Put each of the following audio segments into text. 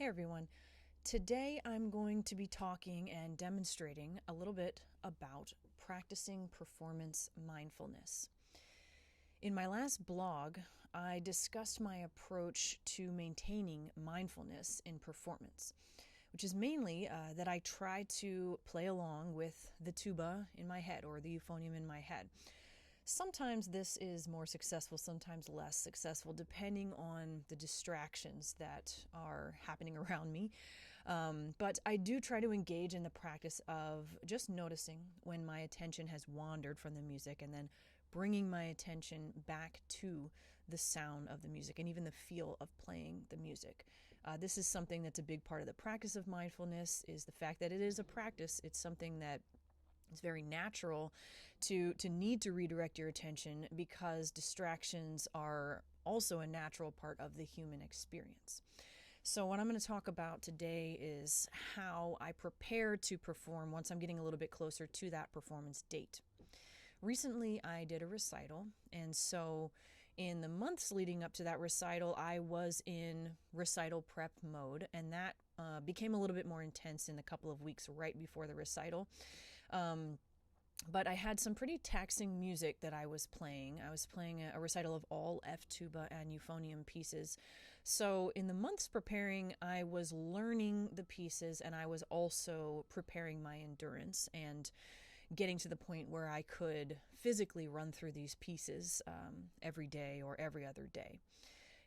Hey everyone. Today I'm going to be talking and demonstrating a little bit about practicing performance mindfulness. In my last blog, I discussed my approach to maintaining mindfulness in performance, which is mainly that I try to play along with the tuba in my head or the euphonium in my head. Sometimes this is more successful, sometimes less successful, depending on the distractions that are happening around me. But I do try to engage in the practice of just noticing when my attention has wandered from the music and then bringing my attention back to the sound of the music and even the feel of playing the music. This is something that's a big part of the practice of mindfulness, is the fact that it is a practice. It's something that it's very natural to need to redirect your attention because distractions are also a natural part of the human experience. So what I'm going to talk about today is how I prepare to perform once I'm getting a little bit closer to that performance date. Recently, I did a recital, and so in the months leading up to that recital, I was in recital prep mode, and that became a little bit more intense in the couple of weeks right before the recital. But I had some pretty taxing music that I was playing. I was playing a recital of all F tuba and euphonium pieces. So in the months preparing, I was learning the pieces and I was also preparing my endurance and getting to the point where I could physically run through these pieces every day or every other day.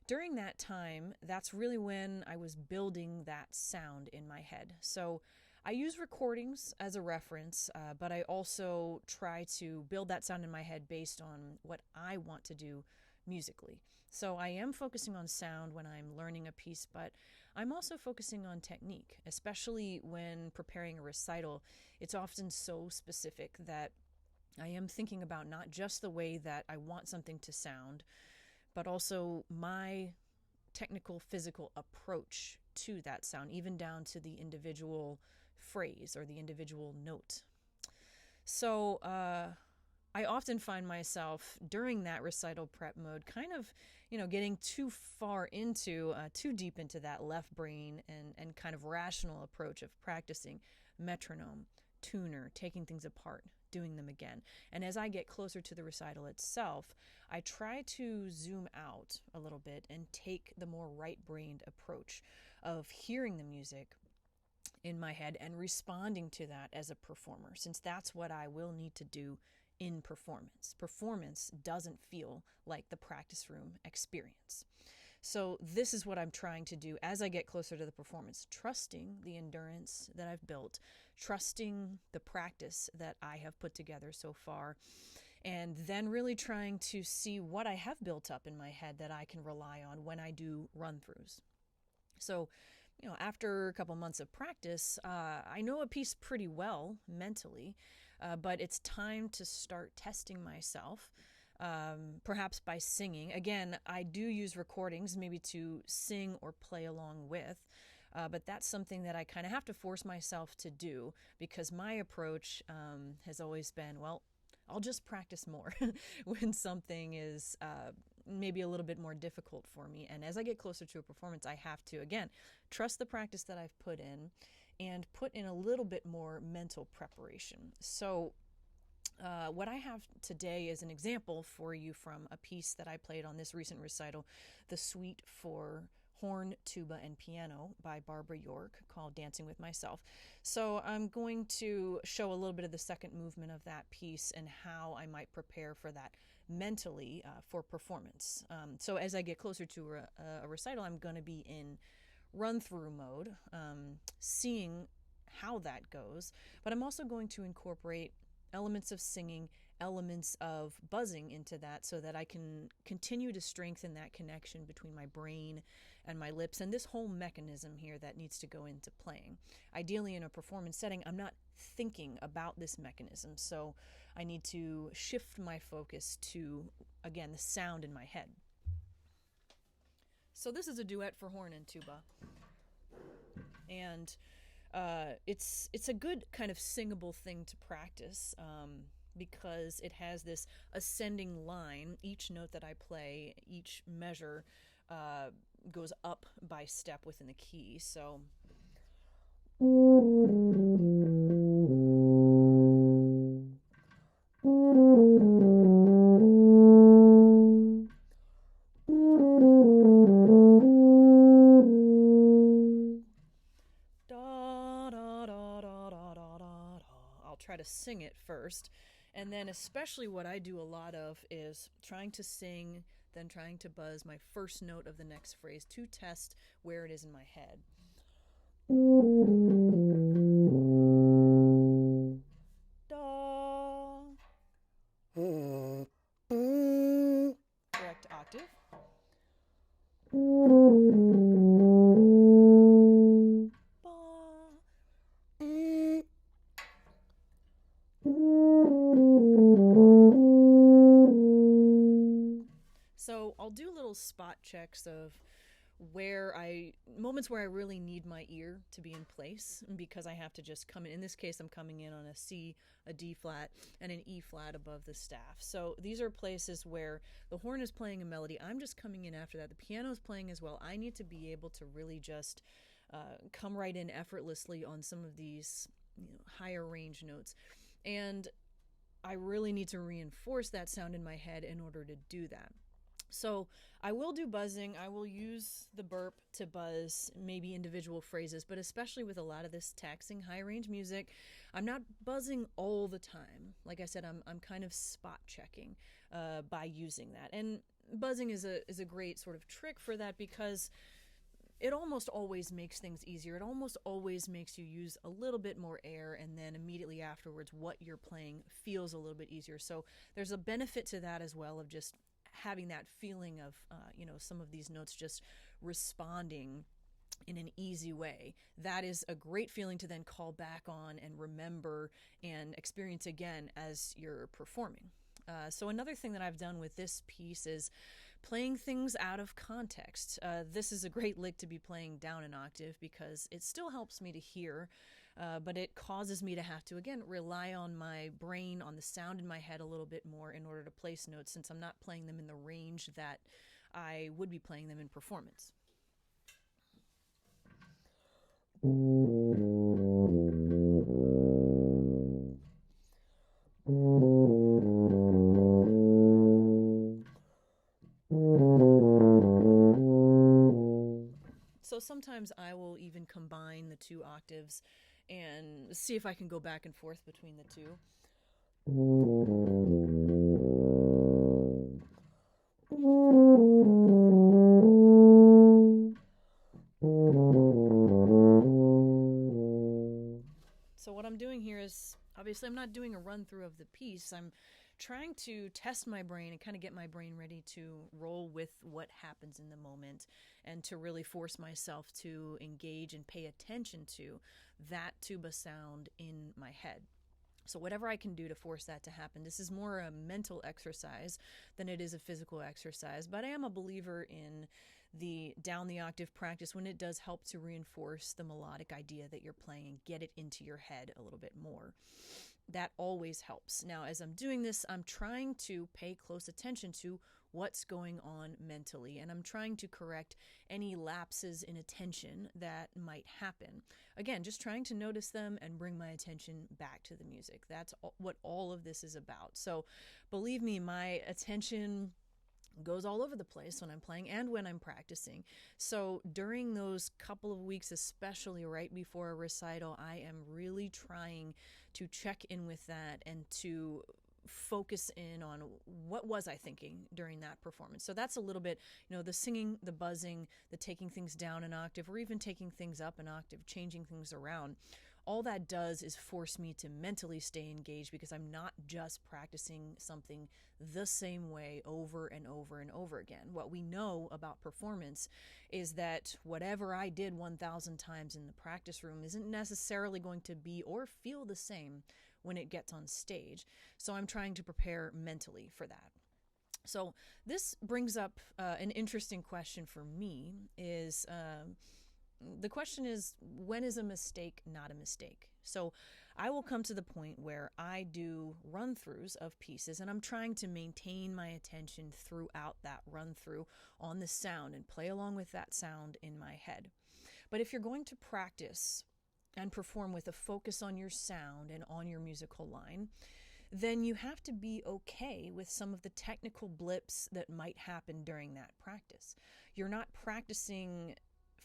During that time, that's really when I was building that sound in my head. So I use recordings as a reference, but I also try to build that sound in my head based on what I want to do musically. So I am focusing on sound when I'm learning a piece, but I'm also focusing on technique, especially when preparing a recital. It's often so specific that I am thinking about not just the way that I want something to sound, but also my technical physical approach to that sound, even down to the individual phrase or the individual note. So I often find myself during that recital prep mode kind of, getting too far into, too deep into that left brain and kind of rational approach of practicing metronome, tuner, taking things apart, doing them again. And as I get closer to the recital itself, I try to zoom out a little bit and take the more right-brained approach of hearing the music in my head and responding to that as a performer, since that's what I will need to do in performance. Performance doesn't feel like the practice room experience. So this is what I'm trying to do as I get closer to the performance, trusting the endurance that I've built, trusting the practice that I have put together so far, and then really trying to see what I have built up in my head that I can rely on when I do run-throughs. So, after a couple months of practice, I know a piece pretty well mentally, but it's time to start testing myself, perhaps by singing. Again, I do use recordings maybe to sing or play along with, but that's something that I kind of have to force myself to do because my approach has always been, well, I'll just practice more when something is maybe a little bit more difficult for me. And as I get closer to a performance, I have to, again, trust the practice that I've put in and put in a little bit more mental preparation. So what I have today is an example for you from a piece that I played on this recent recital, the suite for horn, tuba, and piano by Barbara York, called Dancing with Myself. So I'm going to show a little bit of the second movement of that piece and how I might prepare for that mentally for performance. So as I get closer to a recital, I'm going to be in run-through mode, seeing how that goes, but I'm also going to incorporate elements of singing, elements of buzzing into that so that I can continue to strengthen that connection between my brain and my lips and this whole mechanism here that needs to go into playing. Ideally, in a performance setting, I'm not thinking about this mechanism, so I need to shift my focus to, again, the sound in my head. So this is a duet for horn and tuba, and it's a good kind of singable thing to practice because it has this ascending line. Each note that I play, each measure goes up by step within the key. So da da da da da da da. I'll try to sing it first. And then especially what I do a lot of is trying to sing, then trying to buzz my first note of the next phrase to test where it is in my head. Da. Correct octave. So I'll do little spot checks of moments where I really need my ear to be in place, because I have to just come in. In this case, I'm coming in on a C, a D flat, and an E flat above the staff. So these are places where the horn is playing a melody. I'm just coming in after that. The piano is playing as well. I need to be able to really just come right in effortlessly on some of these higher range notes. And I really need to reinforce that sound in my head in order to do that. So I will do buzzing. I will use the burp to buzz maybe individual phrases, but especially with a lot of this taxing high range music, I'm not buzzing all the time. Like I said, I'm kind of spot checking by using that. And buzzing is a great sort of trick for that, because it almost always makes things easier. It almost always makes you use a little bit more air, and then immediately afterwards what you're playing feels a little bit easier. So there's a benefit to that as well, of just having that feeling of some of these notes just responding in an easy way. That is a great feeling to then call back on and remember and experience again as you're performing. So another thing that I've done with this piece is playing things out of context. This is a great lick to be playing down an octave, because it still helps me to hear, but it causes me to have to, again, rely on my brain, on the sound in my head a little bit more in order to place notes, since I'm not playing them in the range that I would be playing them in performance. So sometimes I will even combine the two octaves and see if I can go back and forth between the two. So what I'm doing here is, obviously I'm not doing a run through of the piece. I'm trying to test my brain and kind of get my brain ready to roll with what happens in the moment, and to really force myself to engage and pay attention to that tuba sound in my head. So whatever I can do to force that to happen. This is more a mental exercise than it is a physical exercise, but I am a believer in the down the octave practice when it does help to reinforce the melodic idea that you're playing and get it into your head a little bit more. That always helps. Now, as I'm doing this, I'm trying to pay close attention to what's going on mentally, and I'm trying to correct any lapses in attention that might happen. Again, just trying to notice them and bring my attention back to the music. That's what all of this is about. So believe me, my attention goes all over the place when I'm playing and when I'm practicing. So during those couple of weeks, especially right before a recital, I am really trying to check in with that and to focus in on what was I thinking during that performance. So that's a little bit, the singing, the buzzing, the taking things down an octave, or even taking things up an octave, changing things around. All that does is force me to mentally stay engaged, because I'm not just practicing something the same way over and over and over again. What we know about performance is that whatever I did 1,000 times in the practice room isn't necessarily going to be or feel the same when it gets on stage. So I'm trying to prepare mentally for that. So this brings up an interesting question for me the question is, when is a mistake not a mistake? So I will come to the point where I do run throughs of pieces and I'm trying to maintain my attention throughout that run through on the sound and play along with that sound in my head. But if you're going to practice and perform with a focus on your sound and on your musical line, then you have to be okay with some of the technical blips that might happen during that practice. You're not practicing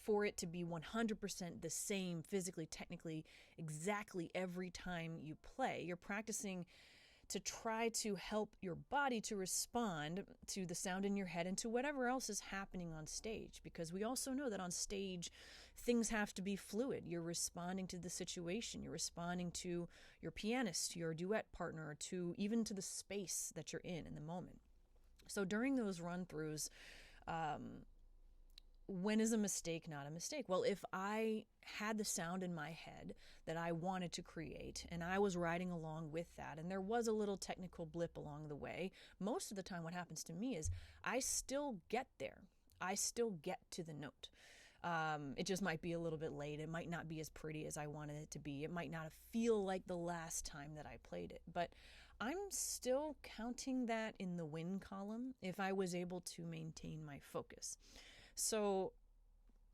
for it to be 100% the same physically, technically, exactly every time you play. You're practicing to try to help your body to respond to the sound in your head and to whatever else is happening on stage, because we also know that on stage things have to be fluid. You're responding to the situation, you're responding to your pianist, your duet partner, to even to the space that you're in the moment. So during those run-throughs, when is a mistake not a mistake? Well, if I had the sound in my head that I wanted to create and I was riding along with that and there was a little technical blip along the way, most of the time what happens to me is I still get there. I still get to the note. It just might be a little bit late. It might not be as pretty as I wanted it to be. It might not feel like the last time that I played it. But I'm still counting that in the win column if I was able to maintain my focus. So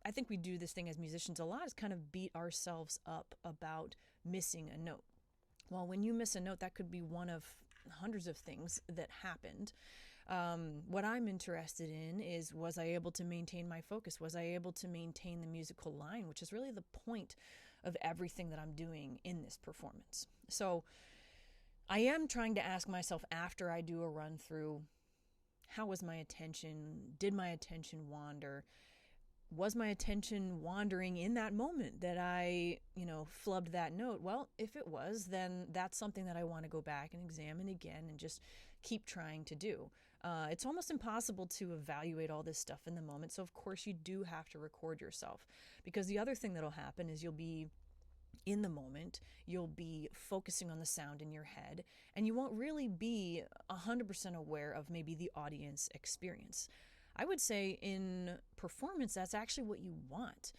I think we do this thing as musicians a lot, is kind of beat ourselves up about missing a note. Well, when you miss a note, that could be one of hundreds of things that happened. What I'm interested in is, was I able to maintain my focus? Was I able to maintain the musical line, which is really the point of everything that I'm doing in this performance? So I am trying to ask myself after I do a run through, how was my attention? Did my attention wander? Was my attention wandering in that moment that I, flubbed that note? Well, if it was, then that's something that I want to go back and examine again and just keep trying to do. It's almost impossible to evaluate all this stuff in the moment. So, of course, you do have to record yourself, because the other thing that'll happen is you'll be in the moment, you'll be focusing on the sound in your head, and you won't really be 100% aware of maybe the audience experience. I would say in performance, that's actually what you want.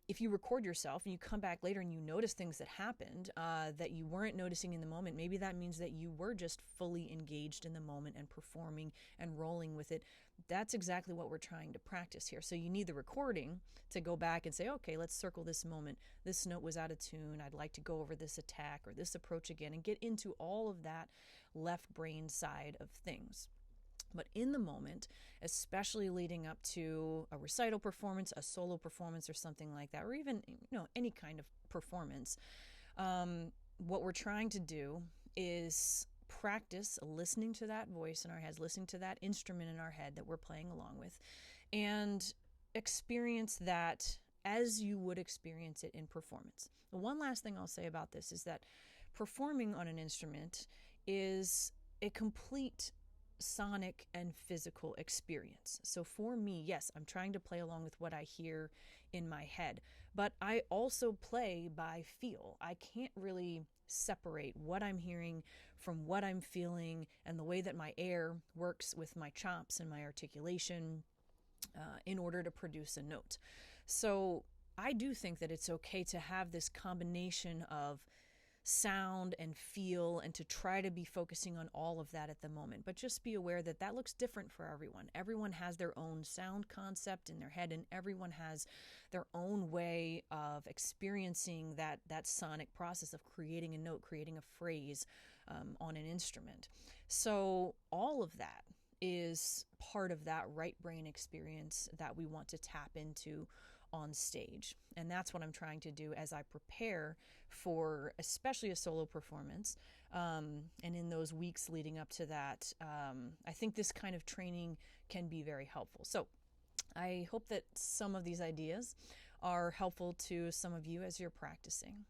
If you record yourself and you come back later and you notice things that happened that you weren't noticing in the moment, maybe that means that you were just fully engaged in the moment and performing and rolling with it. That's exactly what we're trying to practice here. So you need the recording to go back and say, okay, let's circle this moment. This note was out of tune. I'd like to go over this attack or this approach again and get into all of that left brain side of things. But in the moment, especially leading up to a recital performance, a solo performance or something like that, or even any kind of performance, what we're trying to do is practice listening to that voice in our heads, listening to that instrument in our head that we're playing along with, and experience that as you would experience it in performance. The one last thing I'll say about this is that performing on an instrument is a complete sonic and physical experience. So for me, yes, I'm trying to play along with what I hear in my head, but I also play by feel. I can't really separate what I'm hearing from what I'm feeling and the way that my air works with my chops and my articulation in order to produce a note. So I do think that it's okay to have this combination of sound and feel and to try to be focusing on all of that at the moment. But just be aware that that looks different for everyone. Everyone has their own sound concept in their head, and everyone has their own way of experiencing that sonic process of creating a note, creating a phrase on an instrument. So all of that is part of that right brain experience that we want to tap into on stage. And that's what I'm trying to do as I prepare for especially a solo performance. And in those weeks leading up to that, I think this kind of training can be very helpful. So I hope that some of these ideas are helpful to some of you as you're practicing.